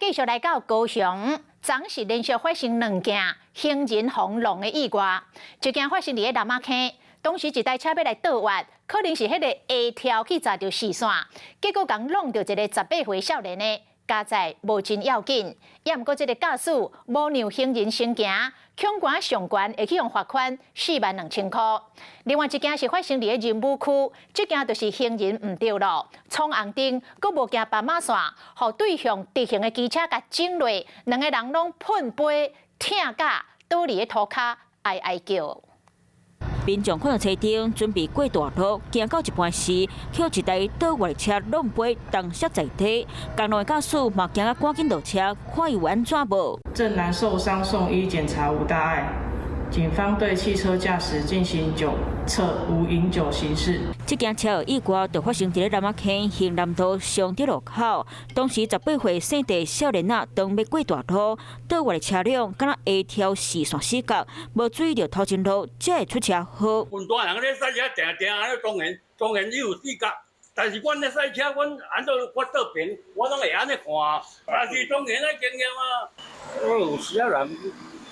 继续来到高雄，昨是连续发生2件行人防弄的意外，一件发生伫南马坑，当时一台车要来倒弯，可能是迄个下跳去砸到视线，结果共弄到一个18岁少年呢。加载无真要紧，也毋过这个驾驶无让行人先行，恐管上悬会去用罚款42000块。另外一件是发生伫仁武区，这件就是行人唔对路，闯红灯，佮无行斑马线，互对向直行的机车甲整落，2个人拢喷飞，疼甲倒伫个涂骹哀哀叫。民众看到车顶准备过大路，行到一半时，被一台倒弯的车弄飞，当摔在地。公路的驾驶嘛行啊赶紧落车，看有安怎无。正男受伤送医检查无大碍，警方对汽车驾驶进行酒测，无饮酒行驶。这件车祸意外就发生在南马坑行南道上德路口，当时18岁姓郑少年仔当要过大路，倒弯的车辆敢若下跳视线死角，无注意到头前路，才会出车祸。分大人咧赛车，定安尼当然你有死角，但是阮咧赛车，阮按照我倒边，我拢会安尼看，但是当然咧经验啊，有时啊人。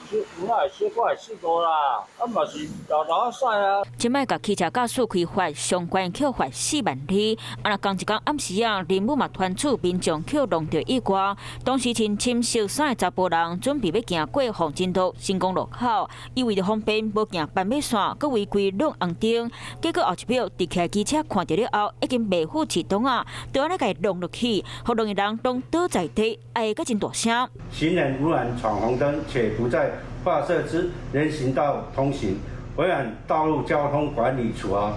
我也小可会试过啦，嘛是老啊驶啊。即摆甲汽车驾驶开罚，上悬扣罚4万2。若同一天暗时仁武嘛传出民众扣弄到意外，当时穿深色衫的查甫人准备要行过黄金路成功路口，伊为了方便无行斑马线，佮违规弄红灯，结果后一秒直起机车看到了后，已经未负启动啊，就安尼甲伊弄落去，互两个人拢倒在地，哀个真大声。行人忽然闯红灯，且不在发射之人行道通行，违反道路交通管理处罚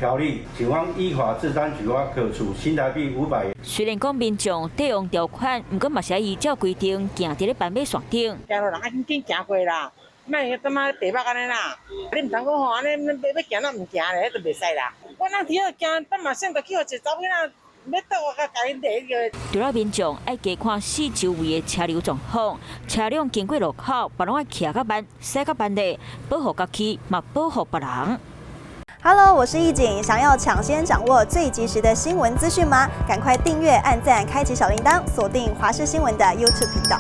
条例，警方依法治单处罚，可处新台币500元。虽然讲民众抵用条款，毋过嘛是依照规定行伫咧斑马线顶。行路人啊，紧紧行过啦，莫他妈白目安尼啦！你唔通讲吼安尼，要行咱唔行咧，迄就袂使啦。我咱只要行斑马线，就去互一查某囡仔。要倒我甲家己第个。除了民众爱加看四周围的车流状况，车辆经过路口，别拢爱骑较慢、驶较慢的，保护家己，嘛保护别人。Hello， 我是易景，想要抢先掌握最及时的新闻资讯吗？赶快订阅、按赞、开启小铃铛，锁定华视新闻的 YouTube 频道。